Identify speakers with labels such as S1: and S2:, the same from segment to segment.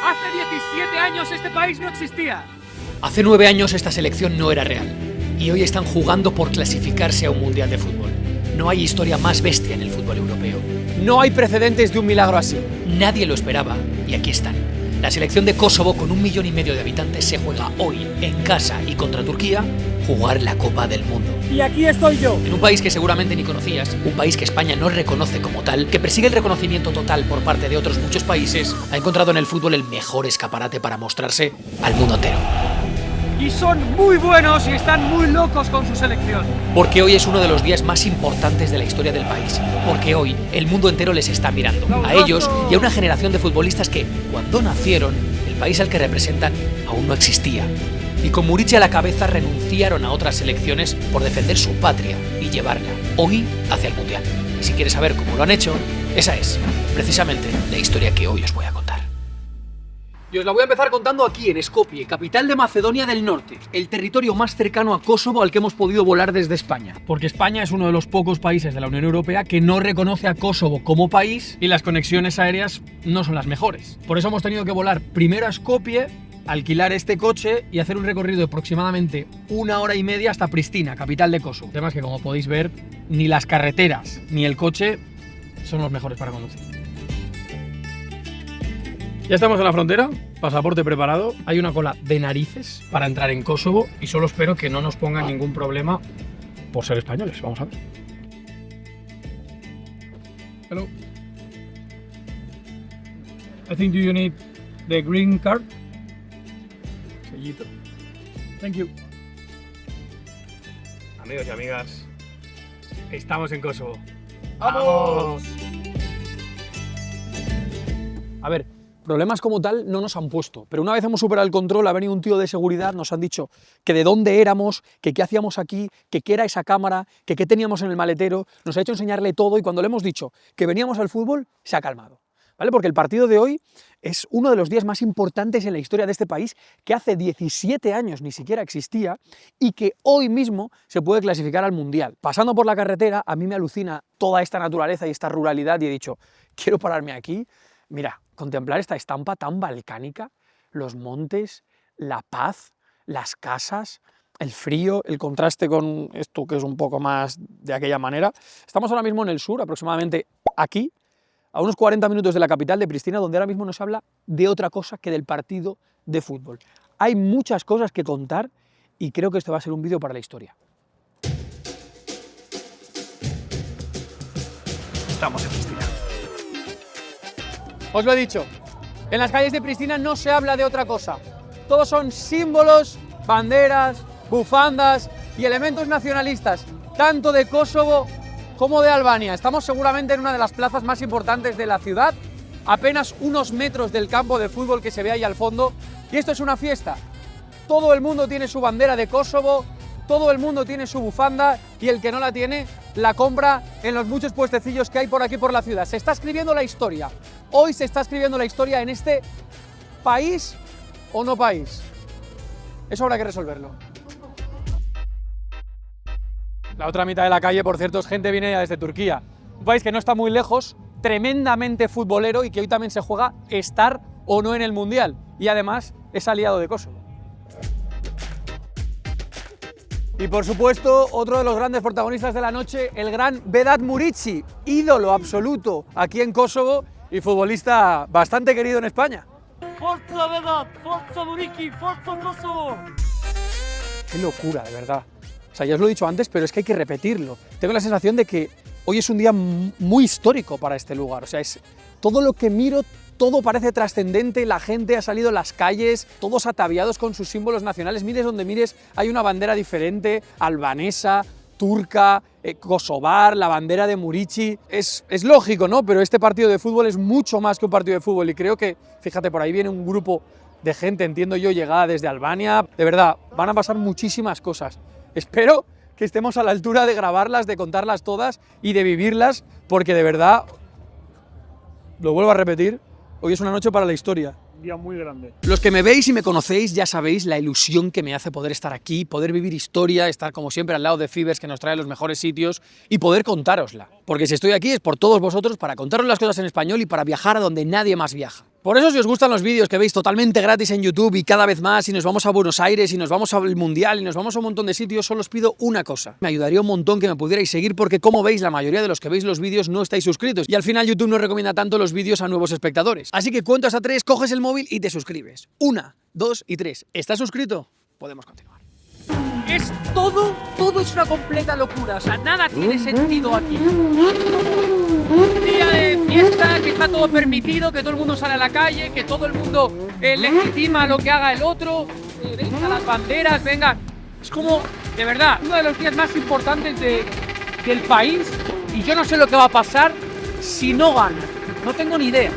S1: Hace 17 años este país no existía.
S2: Hace 9 años esta selección no era real. Y hoy están jugando por clasificarse a un mundial de fútbol. No hay historia más bestia en el fútbol europeo.
S3: No hay precedentes de un milagro así.
S2: Nadie lo esperaba y aquí están. La selección de Kosovo, con 1,5 millones de habitantes, se juega hoy, en casa y contra Turquía, jugar la Copa del Mundo.
S3: Y aquí estoy yo.
S2: En un país que seguramente ni conocías, un país que España no reconoce como tal, que persigue el reconocimiento total por parte de otros muchos países, ha encontrado en el fútbol el mejor escaparate para mostrarse al mundo entero.
S1: Y son muy buenos y están muy locos con su selección.
S2: Porque hoy es uno de los días más importantes de la historia del país. Porque hoy el mundo entero les está mirando. A ellos y a una generación de futbolistas que, cuando nacieron, el país al que representan aún no existía. Y con Murici a la cabeza renunciaron a otras selecciones por defender su patria y llevarla hoy hacia el Mundial. Y si quieres saber cómo lo han hecho, esa es precisamente la historia que hoy os voy a contar.
S3: Y os la voy a empezar contando aquí, en Skopje, capital de Macedonia del Norte, el territorio más cercano a Kosovo al que hemos podido volar desde España.
S1: Porque España es uno de los pocos países de la Unión Europea que no reconoce a Kosovo como país y las conexiones aéreas no son las mejores. Por eso hemos tenido que volar primero a Skopje, alquilar este coche y hacer un recorrido de aproximadamente 1 hora y media hasta Pristina, capital de Kosovo. Además que, como podéis ver, ni las carreteras ni el coche son los mejores para conducir. Ya estamos en la frontera, pasaporte preparado. Hay una cola de narices para entrar en Kosovo y solo espero que no nos pongan ningún problema por ser españoles. Vamos a ver. Hello. I think you need the green card. Sellito. Thank you. Amigos y amigas, estamos en Kosovo. ¡Vamos!
S3: A ver, problemas como tal no nos han puesto, pero una vez hemos superado el control, ha venido un tío de seguridad, nos han dicho que de dónde éramos, que qué hacíamos aquí, que qué era esa cámara, que qué teníamos en el maletero, nos ha hecho enseñarle todo y cuando le hemos dicho que veníamos al fútbol, se ha calmado, ¿vale? Porque el partido de hoy es uno de los días más importantes en la historia de este país, que hace 17 años ni siquiera existía y que hoy mismo se puede clasificar al Mundial. Pasando por la carretera, a mí me alucina toda esta naturaleza y esta ruralidad y he dicho, quiero pararme aquí. Mira, contemplar esta estampa tan balcánica, los montes, la paz, las casas, el frío, el contraste con esto que es un poco más de aquella manera. Estamos ahora mismo en el sur, aproximadamente aquí, a unos 40 minutos de la capital de Pristina, donde ahora mismo nos habla de otra cosa que del partido de fútbol. Hay muchas cosas que contar y creo que este va a ser un vídeo para la historia. Estamos en Pristina. Os lo he dicho, en las calles de Pristina no se habla de otra cosa. Todos son símbolos, banderas, bufandas y elementos nacionalistas, tanto de Kosovo como de Albania. Estamos seguramente en una de las plazas más importantes de la ciudad, apenas unos metros del campo de fútbol que se ve ahí al fondo. Y esto es una fiesta. Todo el mundo tiene su bandera de Kosovo, todo el mundo tiene su bufanda y el que no la tiene la compra en los muchos puestecillos que hay por aquí por la ciudad. Se está escribiendo la historia. Hoy se está escribiendo la historia en este país o no país. Eso habrá que resolverlo. La otra mitad de la calle, por cierto, es gente viene desde Turquía. Un país que no está muy lejos, tremendamente futbolero y que hoy también se juega estar o no en el Mundial. Y además es aliado de Kosovo. Y por supuesto, otro de los grandes protagonistas de la noche, el gran Vedat Murici, ídolo absoluto aquí en Kosovo y futbolista bastante querido en España.
S1: ¡Forza Vedat! ¡Forza Murici! ¡Forza Kosovo!
S3: Qué locura, de verdad. O sea, ya os lo he dicho antes, pero es que hay que repetirlo. Tengo la sensación de que hoy es un día muy histórico para este lugar. O sea, es todo lo que miro, todo parece trascendente, la gente ha salido a las calles, todos ataviados con sus símbolos nacionales. Mires donde mires, hay una bandera diferente, albanesa, turca, kosovar, la bandera de Murici. Es lógico, ¿no? Pero este partido de fútbol es mucho más que un partido de fútbol y creo que, fíjate, por ahí viene un grupo de gente, entiendo yo, llegada desde Albania. De verdad, van a pasar muchísimas cosas. Espero que estemos a la altura de grabarlas, de contarlas todas y de vivirlas, porque de verdad, lo vuelvo a repetir, hoy es una noche para la historia.
S1: Un día muy grande.
S3: Los que me veis y me conocéis ya sabéis la ilusión que me hace poder estar aquí, poder vivir historia, estar como siempre al lado de Fibers, que nos trae los mejores sitios, y poder contárosla. Porque si estoy aquí es por todos vosotros, para contaros las cosas en español y para viajar a donde nadie más viaja. Por eso, si os gustan los vídeos que veis totalmente gratis en YouTube y cada vez más, y nos vamos a Buenos Aires, y nos vamos al Mundial, y nos vamos a un montón de sitios, solo os pido una cosa. Me ayudaría un montón que me pudierais seguir porque, como veis, la mayoría de los que veis los vídeos no estáis suscritos. Y al final YouTube no recomienda tanto los vídeos a nuevos espectadores. Así que cuento hasta 3, coges el móvil y te suscribes. 1, 2 y 3. ¿Estás suscrito? Podemos continuar.
S4: Es todo es una completa locura, o sea, nada tiene sentido aquí. Un día de fiesta, que está todo permitido, que todo el mundo sale a la calle, que todo el mundo legitima lo que haga el otro, venga las banderas, venga. Es como, de verdad, uno de los días más importantes del país y yo no sé lo que va a pasar si no gana, no tengo ni idea.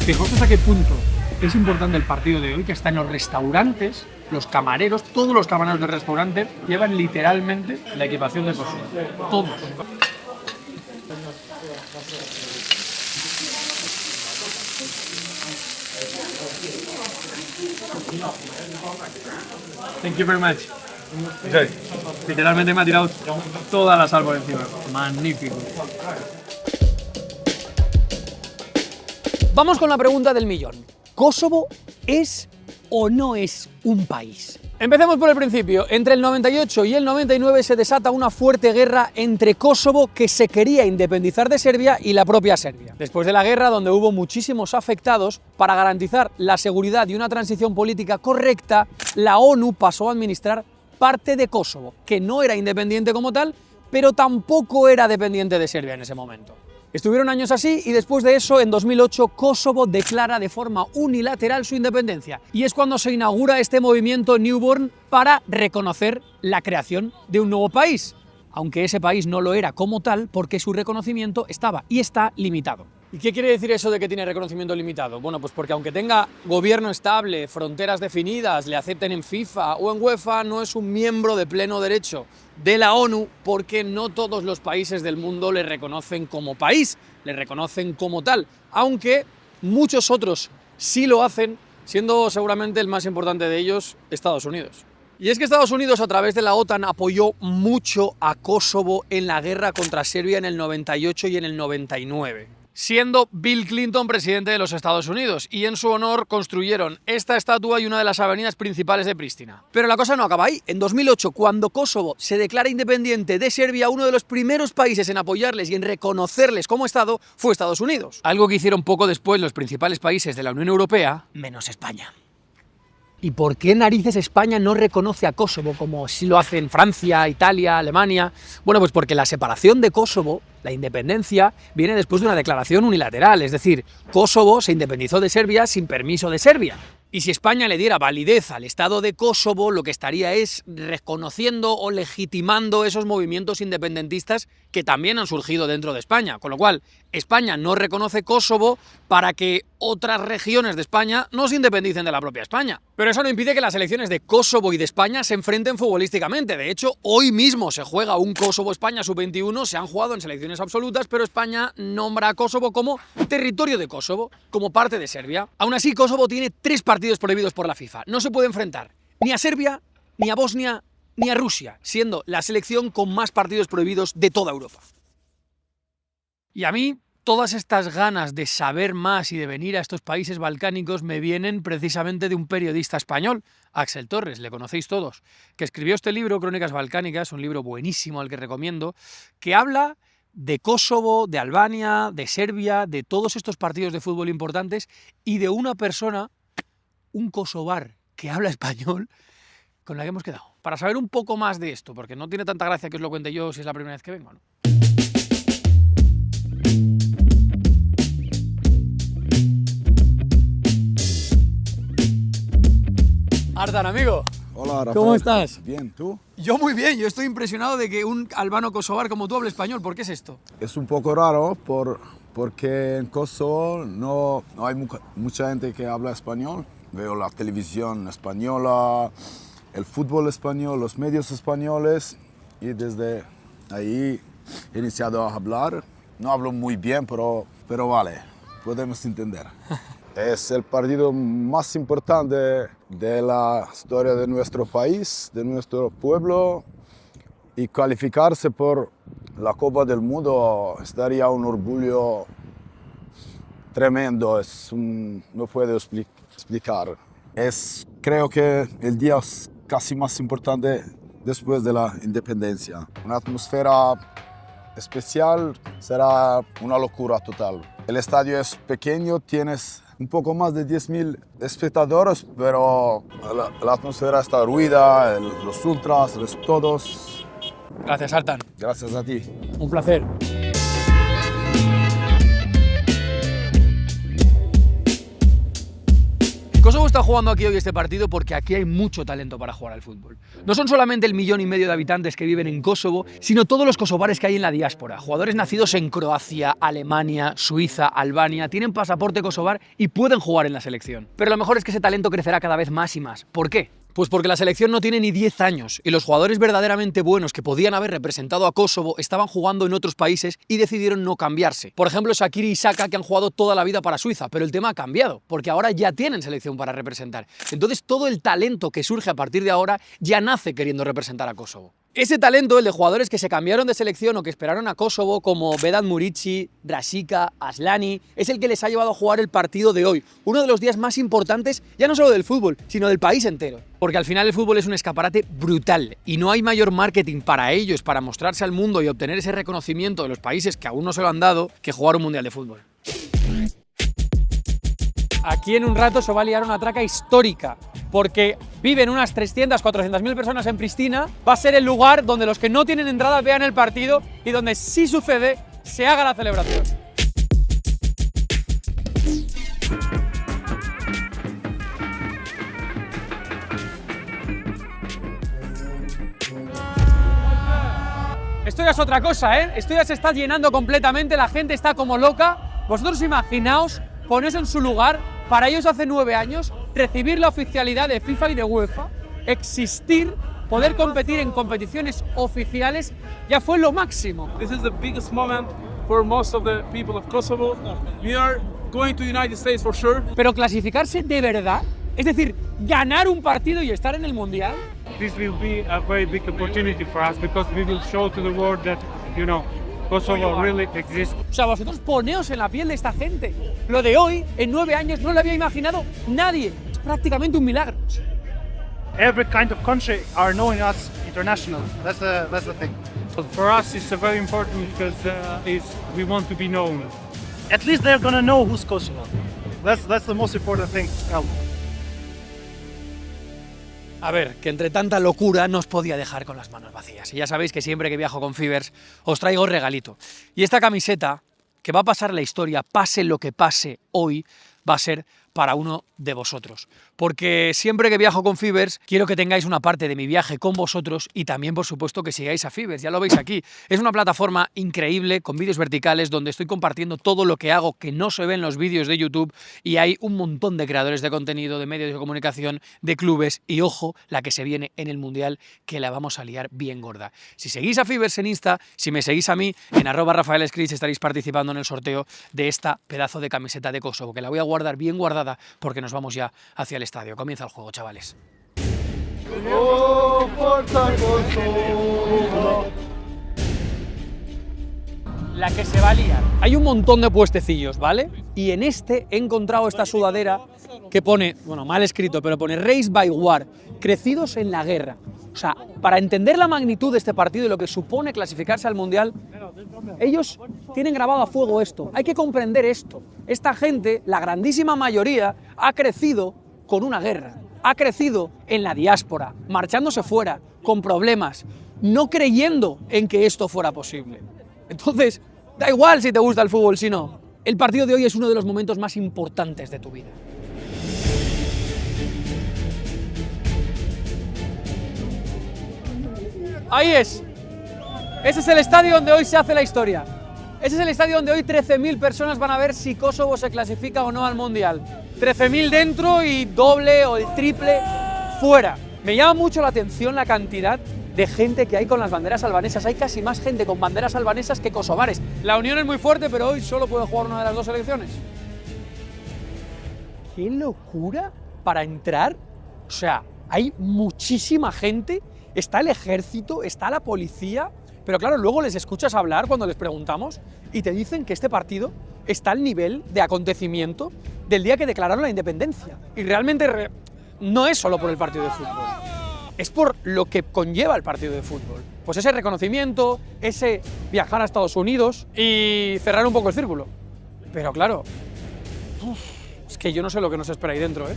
S3: Fijaos hasta qué punto es importante el partido de hoy, que está en los restaurantes, los camareros, todos los camareros del restaurante llevan literalmente la equipación de Kosovo. Todos. Thank you very much. Literalmente me ha tirado toda la sal por encima. Magnífico. Vamos con la pregunta del millón. ¿Kosovo es o no es un país? Empecemos por el principio. Entre el 98 y el 99 se desata una fuerte guerra entre Kosovo, que se quería independizar de Serbia, y la propia Serbia. Después de la guerra, donde hubo muchísimos afectados, para garantizar la seguridad y una transición política correcta, la ONU pasó a administrar parte de Kosovo, que no era independiente como tal, pero tampoco era dependiente de Serbia en ese momento. Estuvieron años así y después de eso, en 2008, Kosovo declara de forma unilateral su independencia. Y es cuando se inaugura este movimiento Newborn para reconocer la creación de un nuevo país, aunque ese país no lo era como tal porque su reconocimiento estaba y está limitado. ¿Y qué quiere decir eso de que tiene reconocimiento limitado? Bueno, pues porque aunque tenga gobierno estable, fronteras definidas, le acepten en FIFA o en UEFA, no es un miembro de pleno derecho de la ONU, porque no todos los países del mundo le reconocen como país, le reconocen como tal, aunque muchos otros sí lo hacen, siendo seguramente el más importante de ellos Estados Unidos. Y es que Estados Unidos, a través de la OTAN, apoyó mucho a Kosovo en la guerra contra Serbia en el 98 y en el 99. Siendo Bill Clinton presidente de los Estados Unidos, y en su honor construyeron esta estatua y una de las avenidas principales de Pristina. Pero la cosa no acaba ahí. En 2008, cuando Kosovo se declara independiente de Serbia, uno de los primeros países en apoyarles y en reconocerles como Estado fue Estados Unidos. Algo que hicieron poco después los principales países de la Unión Europea, menos España. ¿Y por qué narices España no reconoce a Kosovo como si lo hacen Francia, Italia, Alemania? Bueno, pues porque la separación de Kosovo, la independencia, viene después de una declaración unilateral, es decir, Kosovo se independizó de Serbia sin permiso de Serbia. Y si España le diera validez al Estado de Kosovo, lo que estaría es reconociendo o legitimando esos movimientos independentistas que también han surgido dentro de España. Con lo cual, España no reconoce Kosovo para que otras regiones de España no se independicen de la propia España. Pero eso no impide que las selecciones de Kosovo y de España se enfrenten futbolísticamente. De hecho, hoy mismo se juega un Kosovo-España sub-21, se han jugado en selecciones absolutas, pero España nombra a Kosovo como territorio de Kosovo, como parte de Serbia. Aún así, Kosovo tiene 3 partidos prohibidos por la FIFA. No se puede enfrentar ni a Serbia, ni a Bosnia, ni a Rusia, siendo la selección con más partidos prohibidos de toda Europa. Y a mí, todas estas ganas de saber más y de venir a estos países balcánicos me vienen precisamente de un periodista español, Axel Torres, le conocéis todos, que escribió este libro, Crónicas Balcánicas, un libro buenísimo al que recomiendo, que habla de Kosovo, de Albania, de Serbia, de todos estos partidos de fútbol importantes y de una persona, un kosovar que habla español, con la que hemos quedado. Para saber un poco más de esto, porque no tiene tanta gracia que os lo cuente yo si es la primera vez que vengo, ¿no? Ardan, amigo.
S5: Hola, Rafael.
S3: ¿Cómo estás?
S5: Bien, ¿tú?
S3: Yo muy bien, yo estoy impresionado de que un albano kosovar como tú hable español. ¿Por qué es esto?
S5: Es un poco raro porque en Kosovo no hay mucha gente que habla español. Veo la televisión española, el fútbol español, los medios españoles, y desde ahí he iniciado a hablar. No hablo muy bien, pero vale, podemos entender. Es el partido más importante de la historia de nuestro país, de nuestro pueblo, y calificarse por la Copa del Mundo estaría un orgullo tremendo, no puedo explicar. Creo que el día es casi más importante después de la independencia. Una atmósfera especial, será una locura total. El estadio es pequeño, tienes un poco más de 10.000 espectadores, pero la atmósfera está ruida, los ultras, todos.
S3: Gracias, Artan.
S5: Gracias a ti.
S3: Un placer.
S1: Kosovo está jugando aquí hoy este partido porque aquí hay mucho talento para jugar al fútbol. No son solamente el 1,5 millones de habitantes que viven en Kosovo, sino todos los kosovares que hay en la diáspora. Jugadores nacidos en Croacia, Alemania, Suiza, Albania, tienen pasaporte kosovar y pueden jugar en la selección. Pero lo mejor es que ese talento crecerá cada vez más y más. ¿Por qué? Pues porque la selección no tiene ni 10 años y los jugadores verdaderamente buenos que podían haber representado a Kosovo estaban jugando en otros países y decidieron no cambiarse. Por ejemplo, Shaqiri y Saka, que han jugado toda la vida para Suiza, pero el tema ha cambiado, porque ahora ya tienen selección para representar. Entonces todo el talento que surge a partir de ahora ya nace queriendo representar a Kosovo. Ese talento, el de jugadores que se cambiaron de selección o que esperaron a Kosovo, como Vedat Murici, Rasika, Aslani, es el que les ha llevado a jugar el partido de hoy, uno de los días más importantes, ya no solo del fútbol, sino del país entero. Porque al final el fútbol es un escaparate brutal y no hay mayor marketing para ellos, para mostrarse al mundo y obtener ese reconocimiento de los países que aún no se lo han dado, que jugar un mundial de fútbol.
S3: Aquí en un rato se va a liar una traca histórica, porque viven unas 300, 400.000 personas en Pristina. Va a ser el lugar donde los que no tienen entrada vean el partido y donde, si sucede, se haga la celebración. Esto ya es otra cosa, ¿eh? Esto ya se está llenando completamente, la gente está como loca. Vosotros imaginaos, poneos en su lugar, para ellos hace 9 años, recibir la oficialidad de FIFA y de UEFA, existir, poder competir en competiciones oficiales, ya fue lo máximo.
S6: This is the biggest moment for most of the people of Kosovo. We are going to the United States for sure.
S3: Pero clasificarse de verdad, es decir, ganar un partido y estar en el Mundial.
S7: This will be a very big opportunity for us because we will show to the world that, you know, Kosovo really exists.
S3: O sea, vosotros poneos en la piel de esta gente. Lo de hoy, en 9 años, no lo había imaginado nadie. Es prácticamente un milagro.
S7: Every kind of country are knowing us international. That's the thing. So for us, it's very important because we want to be known. At least they're gonna know who's Kosovo. That's the most important thing.
S1: A ver, que entre tanta locura no os podía dejar con las manos vacías. Y ya sabéis que siempre que viajo con Fibers os traigo regalito. Y esta camiseta, que va a pasar la historia, pase lo que pase hoy, va a ser para uno de vosotros. Porque siempre que viajo con Fibers, quiero que tengáis una parte de mi viaje con vosotros y también, por supuesto, que sigáis a Fibers. Ya lo veis aquí. Es una plataforma increíble, con vídeos verticales, donde estoy compartiendo todo lo que hago que no se ve en los vídeos de YouTube y hay un montón de creadores de contenido, de medios de comunicación, de clubes y, ojo, la que se viene en el Mundial, que la vamos a liar bien gorda. Si seguís a Fibers en Insta, si me seguís a mí, en @RafaelScritch estaréis participando en el sorteo de esta pedazo de camiseta de Kosovo, que la voy a guardar bien guardada porque nos vamos ya hacia el estadio. Comienza el juego, chavales.
S3: La que se va a liar. Hay un montón de puestecillos, ¿vale? Y en este he encontrado esta sudadera que pone, bueno, mal escrito, pero pone Raised by War, crecidos en la guerra. O sea, para entender la magnitud de este partido y lo que supone clasificarse al Mundial, ellos tienen grabado a fuego esto. Hay que comprender esto. Esta gente, la grandísima mayoría, ha crecido con una guerra. Ha crecido en la diáspora, marchándose fuera, con problemas, no creyendo en que esto fuera posible. Entonces, da igual si te gusta el fútbol, si no. El partido de hoy es uno de los momentos más importantes de tu vida. Ahí es. Ese es el estadio donde hoy se hace la historia. Ese es el estadio donde hoy 13.000 personas van a ver si Kosovo se clasifica o no al Mundial. 13.000 dentro y doble o el triple fuera. Me llama mucho la atención la cantidad de gente que hay con las banderas albanesas. Hay casi más gente con banderas albanesas que kosovares. La unión es muy fuerte, pero hoy solo puede jugar una de las dos selecciones. ¡Qué locura para entrar! O sea, hay muchísima gente. Está el ejército, está la policía, pero claro, luego les escuchas hablar cuando les preguntamos y te dicen que este partido está al nivel de acontecimiento del día que declararon la independencia. Y realmente no es solo por el partido de fútbol, es por lo que conlleva el partido de fútbol. Pues ese reconocimiento, ese viajar a Estados Unidos y cerrar un poco el círculo. Pero claro, es que yo no sé lo que nos espera ahí dentro, ¿eh?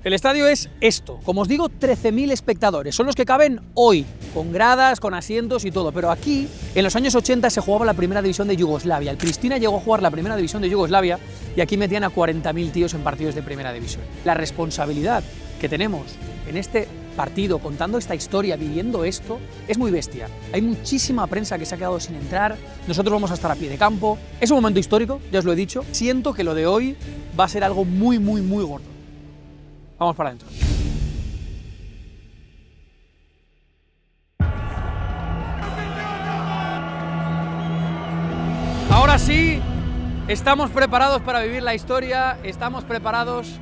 S3: El estadio es esto, como os digo, 13.000 espectadores, son los que caben hoy, con gradas, con asientos y todo, pero aquí, en los años 80 se jugaba la primera división de Yugoslavia, el Pristina llegó a jugar la primera división de Yugoslavia y aquí metían a 40.000 tíos en partidos de primera división. La responsabilidad que tenemos en este partido, contando esta historia, viviendo esto, es muy bestia. Hay muchísima prensa que se ha quedado sin entrar, nosotros vamos a estar a pie de campo, es un momento histórico, ya os lo he dicho, siento que lo de hoy va a ser algo muy, muy, muy gordo. Vamos para adentro. Ahora sí, estamos preparados para vivir la historia, estamos preparados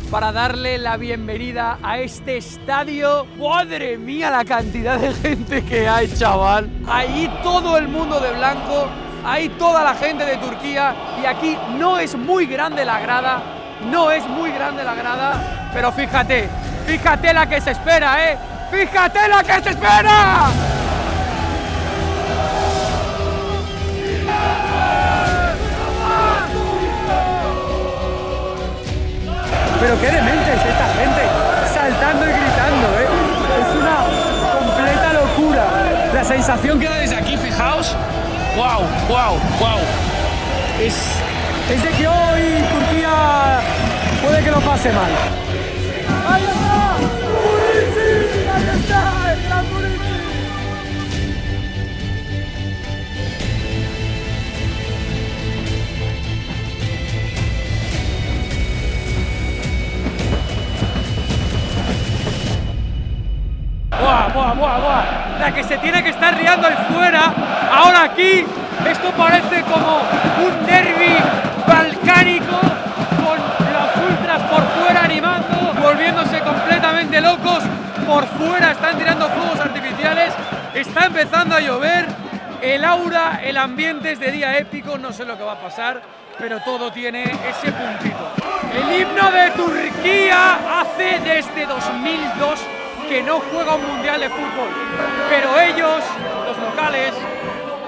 S3: para darle la bienvenida a este estadio. ¡Madre mía la cantidad de gente que hay, chaval! Ahí todo el mundo de blanco, ahí toda la gente de Turquía y aquí no es muy grande la grada, pero fíjate la que se espera, ¿eh? ¡Fíjate la que se espera! Pero qué demente es esta gente, saltando y gritando, ¿eh? Es una completa locura. La sensación que da desde aquí, fijaos. ¡Wow! ¡Wow! ¡Wow! Es de que hoy Turquía puede que lo pase mal. ¡Ahí está! ¡Murici! ¡Ahí está! ¡El gran Murici! ¡Buah! La que se tiene que estar riendo ahí fuera, ahora aquí, esto parece como un derbi balcánico con los ultras por fuera animando, volviéndose completamente locos, por fuera están tirando fuegos artificiales, está empezando a llover, el aura, el ambiente es de día épico, no sé lo que va a pasar, pero todo tiene ese puntito. El himno de Turquía hace desde 2002 que no juega un mundial de fútbol, pero ellos, los locales,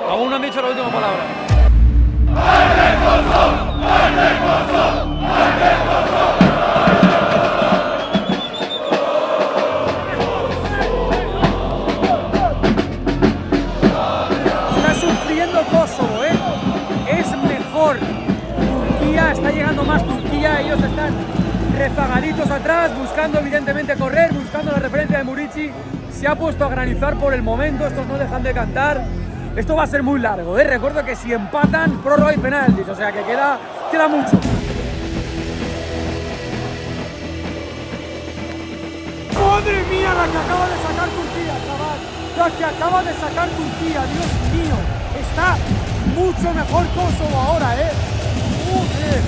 S3: aún no han dicho la última palabra. Está sufriendo Kosovo, ¿eh? Es mejor. Turquía, está llegando más Turquía, ellos están rezagaditos atrás, buscando evidentemente correr, buscando la referencia de Murici. Se ha puesto a granizar por el momento, estos no dejan de cantar. Esto va a ser muy largo, ¿eh? Recuerdo que si empatan, prórroga y penaltis, o sea que queda mucho. ¡Madre mía la que acaba de sacar Turquía, chaval! La que acaba de sacar Turquía, Dios mío. Está mucho mejor Kosovo ahora, ¿eh? ¡Joder!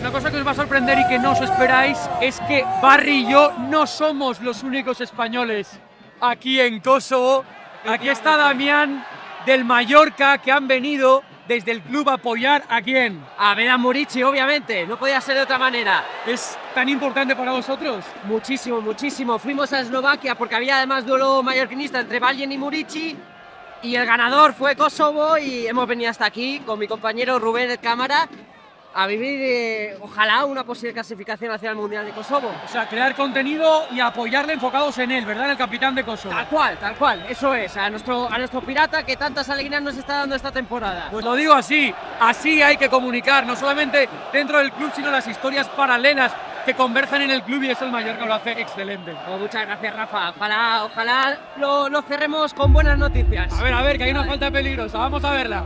S3: Una cosa que os va a sorprender y que no os esperáis es que Barry y yo no somos los únicos españoles aquí en Kosovo. Aquí está Damián del Mallorca, que han venido desde el club a apoyar ¿a quién?
S4: A ver a Murici, obviamente, no podía ser de otra manera.
S3: ¿Es tan importante para vosotros?
S4: Muchísimo, muchísimo. Fuimos a Eslovaquia porque había además duelo mallorquinista entre Valjen y Murici y el ganador fue Kosovo y hemos venido hasta aquí con mi compañero Rubén Cámara a vivir, ojalá, una posible clasificación hacia el Mundial de Kosovo.
S3: O sea, crear contenido y apoyarle enfocados en él, ¿verdad? En el capitán de Kosovo.
S4: Tal cual, eso es, a nuestro pirata que tantas alegrías nos está dando esta temporada.
S3: Pues lo digo así hay que comunicar, no solamente dentro del club, sino las historias paralelas que convergen en el club y eso el Mallorca lo hace excelente.
S4: Oh, muchas gracias, Rafa. Ojalá lo cerremos con buenas noticias.
S3: A ver, que hay una falta peligrosa, vamos a verla.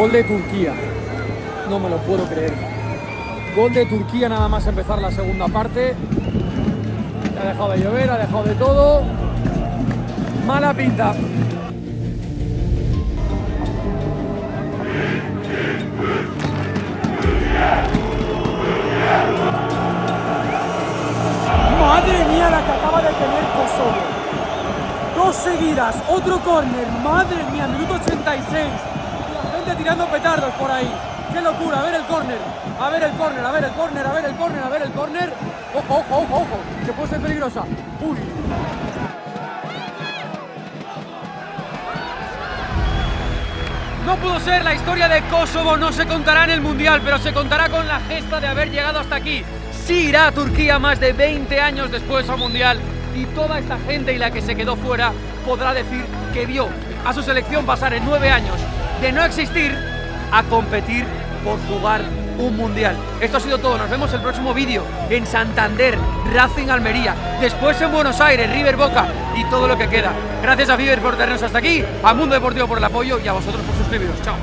S3: Gol de Turquía. No me lo puedo creer. Gol de Turquía nada más empezar la segunda parte. Ha dejado de llover, ha dejado de todo. Mala pinta. Madre mía la que acaba de tener Kosovo. 2 seguidas, otro córner. Madre mía, minuto 86. La gente tirando petardos por ahí. ¡Qué locura! A ver el córner. A ver el córner, a ver el córner, a ver el córner, a ver el córner. Ojo, ojo, ojo, ojo. Que puede ser peligrosa. Uy.
S4: No pudo ser, la historia de Kosovo no se contará en el Mundial, pero se contará con la gesta de haber llegado hasta aquí. Sí irá a Turquía más de 20 años después al Mundial y toda esta gente y la que se quedó fuera podrá decir que vio a su selección pasar en 9 años de no existir a competir por jugar un Mundial. Esto ha sido todo, nos vemos el próximo vídeo en Santander, Racing Almería, después en Buenos Aires, River Boca y todo lo que queda. Gracias a Fiber por tenernos hasta aquí, a Mundo Deportivo por el apoyo y a vosotros por suscribiros. Chao.